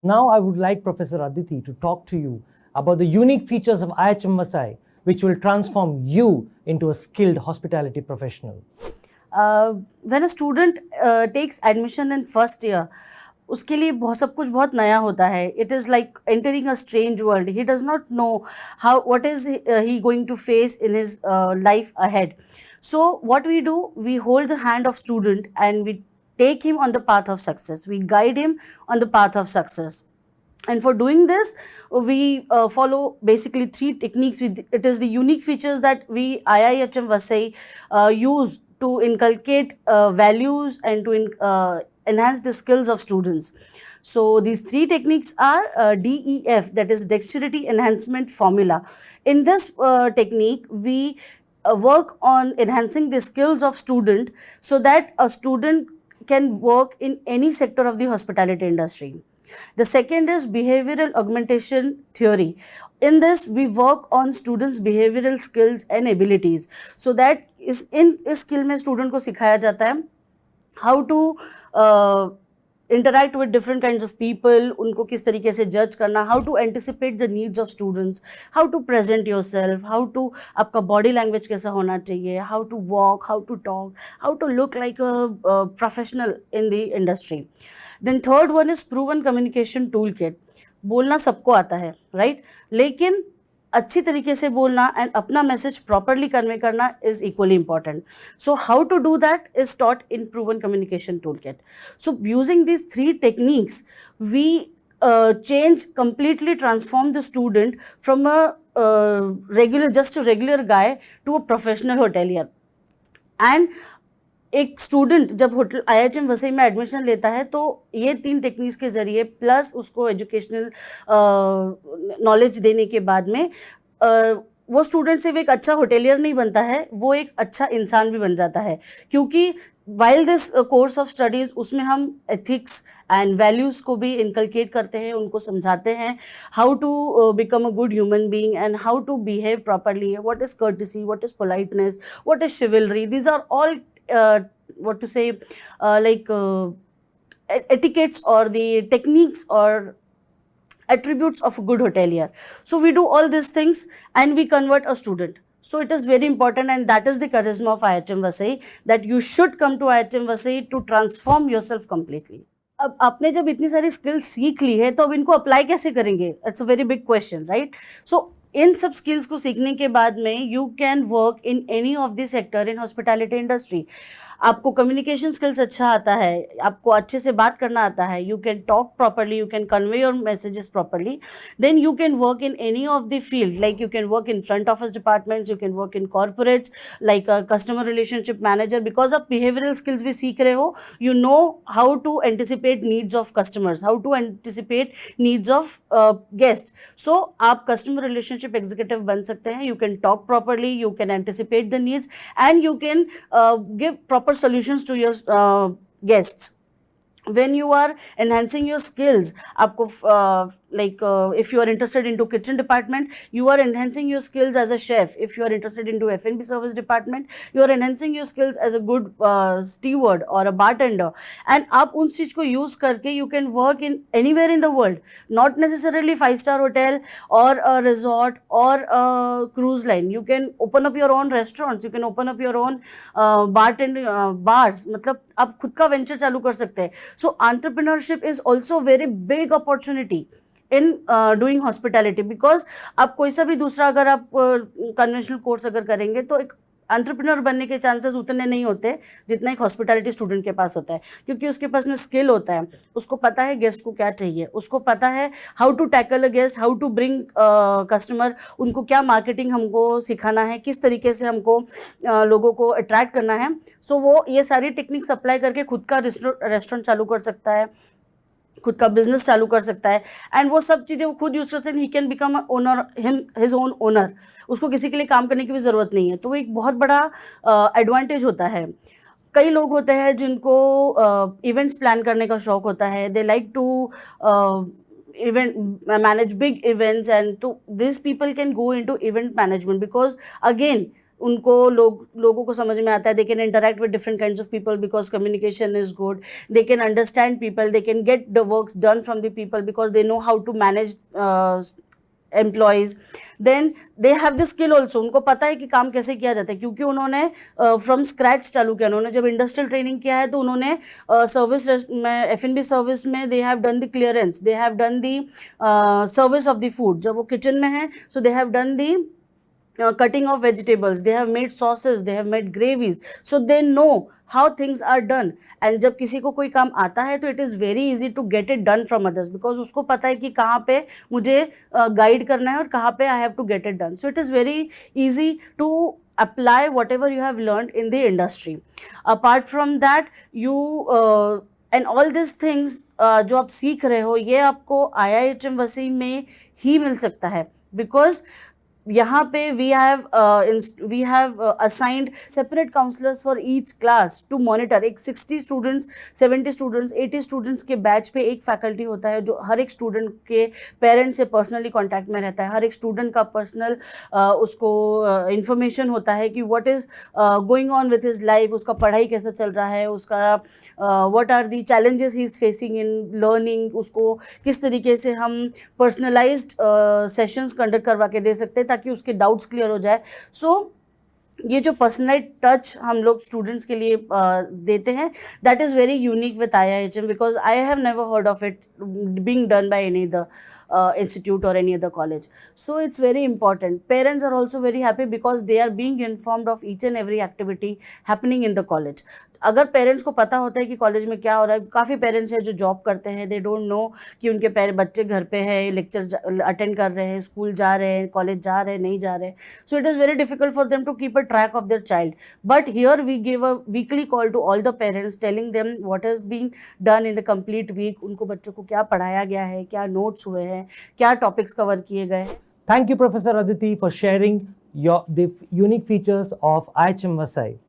Now I would like Professor Aditi to talk to you about the unique features of IHM Vasai which will transform you into a skilled hospitality professional. When a student takes admission in first year, उसके लिए बहुत सब कुछ बहुत नया होता है. It is like entering a strange world. He does not know what is he going to face in his life ahead. So what we do, we hold the hand of student and we take him on the path of success. We guide him on the path of success. And for doing this, we follow basically three techniques. It is the unique features that we IIHM Vasai use to inculcate values and to enhance the skills of students. So these three techniques are DEF, that is Dexterity Enhancement Formula. In this technique, we work on enhancing the skills of student so that a student can work in any sector of the hospitality industry. The second is behavioral augmentation theory. In this, we work on students' behavioral skills and abilities, so that इस skill में student को सिखाया जाता है how to interact with different kinds of people, उनको किस तरीके से judge करना, how to anticipate the needs of students, how to present yourself, how to आपका body language कैसा होना चाहिए, how to walk, how to talk, how to look like a professional in the industry. Then third one is proven communication toolkit. बोलना सबको आता है, right? लेकिन अच्छी तरीके से बोलना एंड अपना मैसेज प्रॉपरली कन्वे करना is equally important. So how to do that is taught in proven communication toolkit. So using these three techniques we change, completely transform the student from a regular guy to a professional hotelier. And एक student जब hotel IIHM Vasai में admission लेता है तो ये तीन techniques के ज़रिए प्लस उसको एजुकेशनल नॉलेज देने के बाद में वो स्टूडेंट सिर्फ एक अच्छा होटेलियर नहीं बनता है, वो एक अच्छा इंसान भी बन जाता है. क्योंकि while this course of studies उसमें हम एथिक्स एंड वैल्यूज़ को भी इनकलकेट करते हैं, उनको समझाते हैं how to become a good human being and how to behave properly, what is courtesy, what is politeness, what is chivalry. These are all what to say like etiquettes or the techniques or attributes of a good hotelier. So we do all these things and we convert a student. So it is very important, and that is the charisma of IIHM Vasai, that you should come to IIHM Vasai to transform yourself completely. अब आपने जब इतनी सारी skills सीख ली है तो अब इनको अप्लाई कैसे करेंगे? It's a very big question, right? So in सब स्किल्स को सीखने के बाद में you can work in any of the sector in hospitality industry. आपको कम्युनिकेशन स्किल्स अच्छा आता है, आपको अच्छे से बात करना आता है, you can talk properly, you can convey your messages properly, then you can work in any of the field. Like you can work in front office departments, you can work in corporates like customer relationship manager. Because आप behavioural skills भी सीख रहे हो, you know how to anticipate needs of customers, how to anticipate needs of guest. So आप customer relationship executive बन सकते हैं. You can talk properly, you can anticipate the needs, and you can give proper solutions to your guests. When you are enhancing your skills, आपको if you are interested into kitchen department, you are enhancing your skills as a chef. If you are interested into F&B service department, you are enhancing your skills as a good steward or a bartender. And आप उन चीज़ को use करके you can work in anywhere in the world, not necessarily 5-star hotel or a resort or a cruise line. You can open up your own restaurants, you can open up your own bars. मतलब आप खुद का venture चालू कर सकते हैं. So entrepreneurship is also very big opportunity in doing hospitality, because आप कोई सा भी दूसरा अगर आप conventional course अगर करेंगे तो एक एंटरप्रेन्योर बनने के चांसेस उतने नहीं होते जितना एक हॉस्पिटैलिटी स्टूडेंट के पास होता है. क्योंकि उसके पास में स्किल होता है, उसको पता है गेस्ट को क्या चाहिए, उसको पता है how to tackle a guest, how to bring customer, उनको क्या मार्केटिंग हमको सिखाना है, किस तरीके से हमको लोगों को अट्रैक्ट करना है. सो वो ये सारी टेक्निक्स अप्लाई करके खुद का रेस्टोरेंट चालू कर सकता है, खुद का बिजनेस चालू कर सकता है. एंड वो सब चीज़ें वो खुद यूज़ कर सकते हैं. He can become owner, his own owner. उसको किसी के लिए काम करने की भी ज़रूरत नहीं है. तो वो एक बहुत बड़ा एडवांटेज होता है. कई लोग होते हैं जिनको इवेंट्स प्लान करने का शौक होता है. They like to manage big events, and these people can go into event management, because again उनको लोगों को समझ में आता है, they can interact with different kinds of people because communication is good, they can understand people, they can get the works done from the people because they know how to manage employees, then they have the skill also, उनको पता है कि काम कैसे किया जाता है क्योंकि उन्होंने फ्रॉम स्क्रैच चालू किया। उन्होंने जब इंडस्ट्रियल ट्रेनिंग किया है तो उन्होंने सर्विस में, F&B सर्विस में they have done the clearance, they have done the service of the food. जब वो किचन में है so they have done the cutting of vegetables, they have made sauces, they have made gravies, so they know how things are done. And जब किसी को कोई काम आता है तो it is very easy to get it done from others because उसको पता है कि कहाँ पे मुझे गाइड करना है और कहाँ पे I have to get it done. So it is very easy to apply whatever you have learned in the industry. Apart from that, you and all these things जो आप सीख रहे हो ये आपको IIHM वसई में ही मिल सकता है because यहाँ पे we have assigned separate counselors for each class to monitor। एक 60 स्टूडेंट्स, 70 स्टूडेंट्स, 80 स्टूडेंट्स के बैच पे एक फैकल्टी होता है जो हर एक स्टूडेंट के पेरेंट्स से पर्सनली कांटेक्ट में रहता है। हर एक स्टूडेंट का पर्सनल उसको इंफॉर्मेशन होता है कि what is going on with his life, उसका पढ़ाई कैसा चल रहा है, उसका what are the challenges he is facing in learning, उसको किस तरीके से हम पर्सनलाइज्ड सेशंस कंडक्ट करवा के दे सकते हैं ताकि उसके डाउट्स क्लियर हो जाए। सो ये जो पर्सनलाइज्ड टच हम लोग स्टूडेंट्स के लिए देते हैं that is very unique with IIHM because I have never heard of it being done by any other institute or any other college. So it's very important. Parents are also very happy because they are being informed of each and every activity happening in the college. अगर parents को पता होता है कि college में क्या हो रहा है, काफ़ी पेरेंट्स हैं जो जॉब करते हैं, दे डोंट नो कि उनके बच्चे घर पे हैं, लेक्चर अटेंड कर रहे हैं, स्कूल जा रहे हैं, कॉलेज जा रहे हैं, नहीं जा रहे हैं। So it is very difficult for them to keep a track of their child, but here we give a weekly call to all the parents telling them what has been done in the complete week, उनको बच्चों को क्या पढ़ाया गया है, क्या notes हुए हैं, क्या टॉपिक्स कवर किए गए हैं। Thank you, Professor Aditi, for sharing the unique features of IHM Vasai.